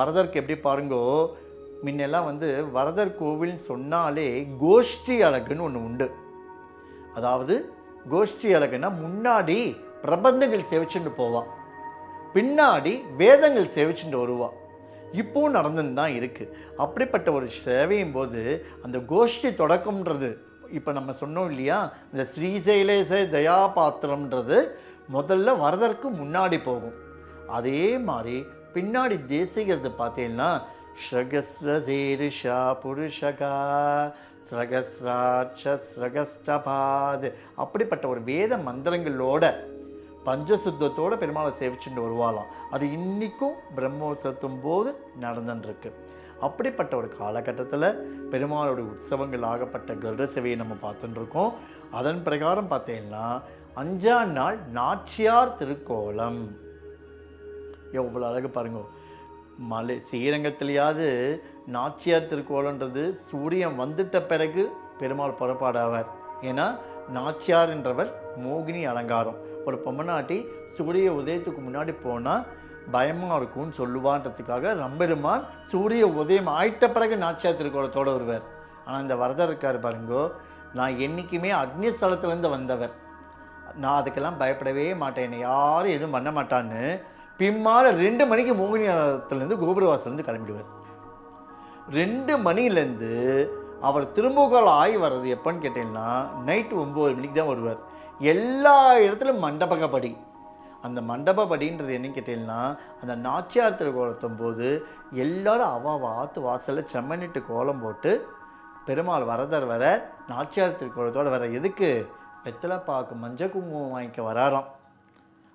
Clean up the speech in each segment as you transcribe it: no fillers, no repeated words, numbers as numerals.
வரதருக்கு எப்படி பாருங்கோ, முன்னெல்லாம் வரதர் கோவில்னு சொன்னாலே கோஷ்டி அழகுன்னு ஒன்று உண்டு. அதாவது கோஷ்டி அழகுன்னா முன்னாடி பிரபந்தங்கள் சேவிச்சுட்டு போவா, பின்னாடி வேதங்கள் சேவிச்சுட்டு வருவா. இப்போவும் நடந்துன்னு தான் இருக்குது. அப்படிப்பட்ட ஒரு சேவையும் போது அந்த கோஷ்டி தொடக்கம்ன்றது இப்போ நம்ம சொன்னோம் இல்லையா, இந்த ஸ்ரீசைலேச தயாபாத்திரம்ன்றது முதல்ல வரதற்கு முன்னாடி போகும். அதே மாதிரி பின்னாடி தேசிகிறது பார்த்தீங்கன்னா ஸ்ரகஸ்ரசீரிஷா புருஷகா ஸ்ரகஸ்ராட்ச ஸ்ரகஸ்டபாத் அப்படிப்பட்ட ஒரு வேத மந்திரங்களோட பஞ்சசுத்தத்தோட பெருமாளை சேவிச்சுட்டு வருவாளாம். அது இன்றைக்கும் பிரம்மோற்சவத்தும் போது நடந்துட்டுருக்கு. அப்படிப்பட்ட ஒரு காலகட்டத்தில் பெருமாளுடைய உற்சவங்கள் ஆகப்பட்ட கருட சேவையை நம்ம பார்த்துட்டுருக்கோம். அதன் பிரகாரம் பார்த்தீங்கன்னா 5ஆம் நாள் நாச்சியார் திருக்கோலம். எவ்வளோ அழகு பாருங்க. மலை ஸ்ரீரங்கத்திலேயாவது நாச்சியார் திருக்கோலன்றது சூரியன் வந்துட்ட பிறகு பெருமாள் புறப்பாடாவார். ஏன்னா நாச்சியார் என்றவர் மோகினி அலங்காரம். ஒரு பொம்மநாட்டி சூரிய உதயத்துக்கு முன்னாடி போனால் பயமாக இருக்கும்னு சொல்லுவான்றதுக்காக நம்பெருமான் சூரிய உதயம் ஆயிட்ட பிறகு நாச்சியார் திருக்கோலத்தோடு வருவார். ஆனால் இந்த வரதர் இருக்கார் பாருங்கோ, நான் என்றைக்குமே அக்னிஸ்தலத்துலேருந்து வந்தவர், நான் அதுக்கெல்லாம் பயப்படவே மாட்டேன், என்னை யாரும் எதுவும் பண்ண மாட்டான்னு பிம்மால 2 மணிக்கு மோகினியாலத்துலேருந்து கோபுரவாசலேருந்து கிளம்பிடுவார். 2 மணிலேருந்து அவர் திரும்புகால் ஆகி வர்றது எப்போன்னு கேட்டீங்கன்னா நைட்டு 9 மணிக்கு தான் வருவார். எல்லா இடத்துலையும் மண்டபப்படி. அந்த மண்டபப்படின்றது என்னன்னு கேட்டீங்கன்னா அந்த நாச்சியார் திருக்கோலத்தும் போது எல்லாரும் ஆற்று வாசலில் செம்மண்ணிட்டு கோலம் போட்டு பெருமாள் வரதர் வர நாச்சியார் திருக்கோலத்தோடு வர எதுக்கு வெத்தலைப்பாக்கு மஞ்சள் குங்குமம் வாங்கிக்க வராராம்.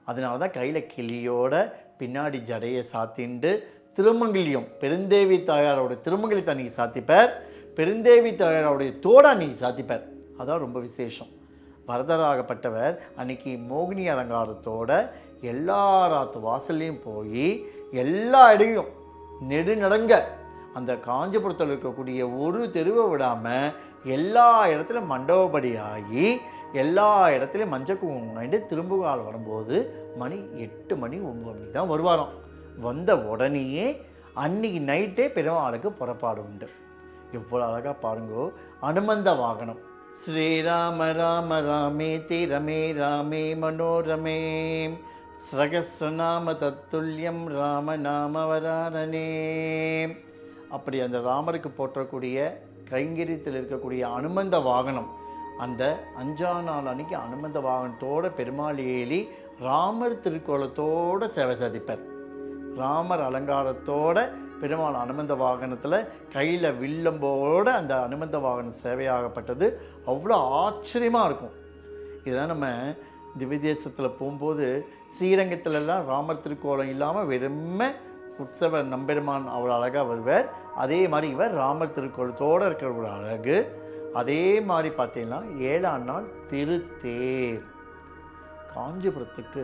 அதனால தான் கையில் கிளியோட பின்னாடி ஜடையை சாத்திண்டு திருமங்கல்யம் பெருந்தேவி தாயாரோட திருமங்கலத்தை அன்றைக்கி சாத்திப்பார், பெருந்தேவி தாயாரோடைய தோடை அன்றைக்கி சாத்திப்பார். அதான் ரொம்ப விசேஷம். வரதராகப்பட்டவர் அன்றைக்கி மோகினி அலங்காரத்தோட எல்லாராத்து வாசல்லையும் போய் எல்லா இடையும் நெடுநடங்க அந்த காஞ்சிபுரத்தில் இருக்கக்கூடிய ஒரு தெருவை விடாமல் எல்லா இடத்துலையும் மண்டபப்படி ஆகி எல்லா இடத்துலையும் மஞ்சள் குங்குமம் வாங்கிட்டு திரும்புகால் வரும்போது மணி 8 மணி 9 மணிக்கு தான் வருவாராம். வந்த உடனேயே அன்றைக்கி நைட்டே பெருமாளுக்கு புறப்பாடு உண்டு. எவ்வளோ அழகாக பாருங்கோ. அனுமந்த வாகனம். ஸ்ரீராம ராம ராமேதி ரமே ராமே மனோரமே ஸ்ரகஸ்ரநாம தத்துல்யம் ராம நாம வராரணே. அப்படி அந்த ராமருக்கு போற்றக்கூடிய கைங்கரியத்தில் இருக்கக்கூடிய அனுமந்த வாகனம் அந்த 5ஆம் நாள் அன்றைக்கி அனுமந்த வாகனத்தோடு பெருமாள் ஏறி ராமர் திருக்கோலத்தோடு சேவை சாதிப்பார். ராமர் அலங்காரத்தோட பெருமாள் அனுமந்த வாகனத்தில் கையில் வில்லம்போடு அந்த அனுமந்த வாகனம் சேவையாகப்பட்டது அவ்வளோ ஆச்சரியமாக இருக்கும். இதெல்லாம் நம்ம திவ்யதேசத்தில் போகும்போது ஸ்ரீரங்கத்திலலாம் ராமர் திருக்கோலம் இல்லாமல் வெறுமை உற்சவர் நம்பெருமான் அவ்வளோ அழகாக வருவார். அதே மாதிரி இவர் ராமர் திருக்கோலத்தோடு இருக்கிற ஒரு அழகு. அதே மாதிரி பார்த்தீங்கன்னா 7ஆம் நாள் திருத்தேர். காஞ்சிபுரத்துக்கு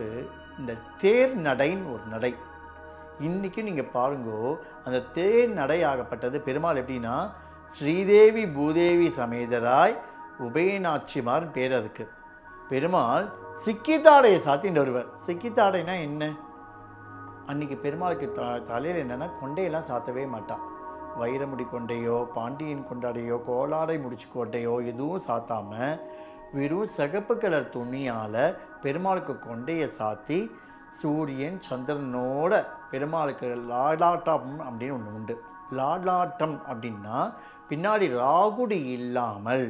இந்த தேர் நடைன்னு ஒரு நடை. இன்றைக்கி நீங்கள் பாருங்கோ, அந்த தேர் நடை ஆகப்பட்டது பெருமாள் எப்படின்னா ஸ்ரீதேவி பூதேவி சமேதராய் உபயநாச்சிமார்னு பேர். அதுக்கு பெருமாள் சிக்கித்தாடையை சாத்தின்னு வருவார். சிக்கித்தாடைனா என்ன? அன்றைக்கி பெருமாளுக்கு தலையில் என்னென்னா கொண்டையெல்லாம் சாத்தவே மாட்டான். வைரமுடி கொண்டையோ பாண்டியன் கொண்டாடையோ கோலாடை முடிச்சு கொண்டையோ எதுவும் சாத்தாமல் வெறும் சிகப்பு கலர் துணியால் பெருமாளுக்கு கொண்டையை சாத்தி சூரியன் சந்திரனோட பெருமாளுக்கு லாடாட்டம் அப்படின்னு ஒன்று உண்டு. லாடாட்டம் அப்படின்னா பின்னாடி ராகுடி இல்லாமல்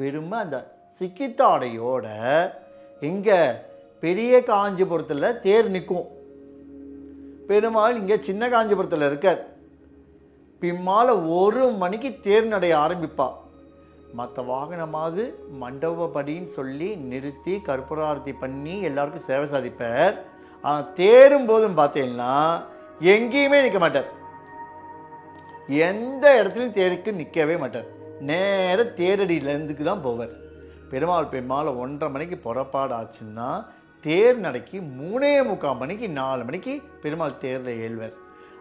வெறும் அந்த சிக்கித்தாடையோட எங்கே பெரிய காஞ்சிபுரத்தில் தேர் நிற்கும். பெருமாள் இங்கே சின்ன காஞ்சிபுரத்தில் இருக்கார். பிம்மால 1 மணிக்கு தேர் நடைய ஆரம்பிப்பா. மற்ற வாகனமாவது மண்டபப்படின்னு சொல்லி நிறுத்தி கற்பூராரத்தி பண்ணி எல்லாருக்கும் சேவை சாதிப்பார். ஆனால் தேரும் போதும் பார்த்தீங்கன்னா எங்கேயுமே நிற்க மாட்டார். எந்த இடத்துலையும் தேருக்கு நிற்கவே மாட்டார். நேர தேரடியிலேருந்துக்கு தான் போவார். பெருமாள் 1:30 மணிக்கு புறப்பாடு ஆச்சுன்னா தேர் நடைக்கு 3:45 மணிக்கு 4 மணிக்கு பெருமாள் தேரில் ஏழ்வார்.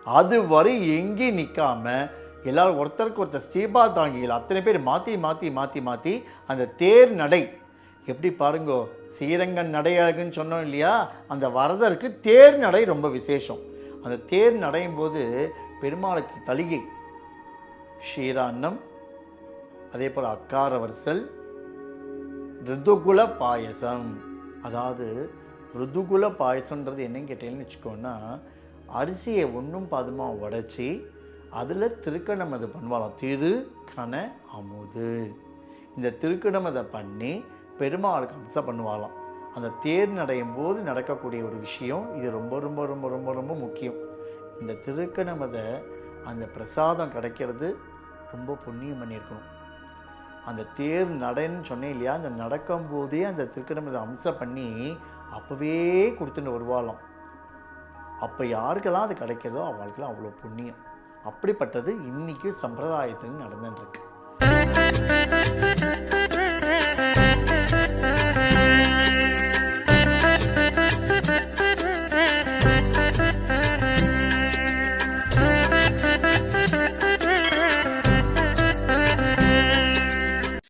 அது வரை எங்கேயும் நிற்காம எல்லாரும் ஒருத்தருக்கு ஒருத்தர் ஸ்ரீபா தாங்கிகள் அத்தனை பேர் மாற்றி மாற்றி மாற்றி மாற்றி அந்த தேர் நடை எப்படி பாருங்கோ. ஸ்ரீரங்கன் நடை அழகுன்னு சொன்னோம் இல்லையா, அந்த வரதருக்கு தேர் நடை ரொம்ப விசேஷம். அந்த தேர் நடையும் போது பெருமாளுக்கு தளிகை ஷீரான்னம், அதே போல் அக்கார வரிசல், ருதுகுல பாயசம். அதாவது ருதுகுல பாயசன்றது என்னன்னு கேட்டீங்கன்னு வச்சுக்கோன்னா, அரிசியை ஒன்றும் பாதமாக உடைச்சி அதில் திருக்கணம் அது பண்ணுவாளாம், திருக்கண அமுது. இந்த திருக்கணம் அதை பண்ணி பெருமாளுக்கு அம்சம் பண்ணுவாளாம். அந்த தேர் நடையும் போது நடக்கக்கூடிய ஒரு விஷயம் இது. ரொம்ப ரொம்ப ரொம்ப ரொம்ப ரொம்ப முக்கியம். இந்த திருக்கணமதை அந்த பிரசாதம் கிடைக்கிறது ரொம்ப புண்ணியம் பண்ணியிருக்கணும். அந்த தேர் நடைன்னு சொன்னேன் இல்லையா, அந்த நடக்கும்போதே அந்த திருக்கணமதை அம்சம் பண்ணி அப்போவே கொடுத்துட்டு வருவாளாம். அப்போ யாருக்கெல்லாம் அது கிடைக்கிறதோ அவளுக்கெல்லாம் அவ்வளோ புண்ணியம். அப்படிப்பட்டது இன்றைக்கி சம்பிரதாயத்தில் நடந்துட்டுருக்கு.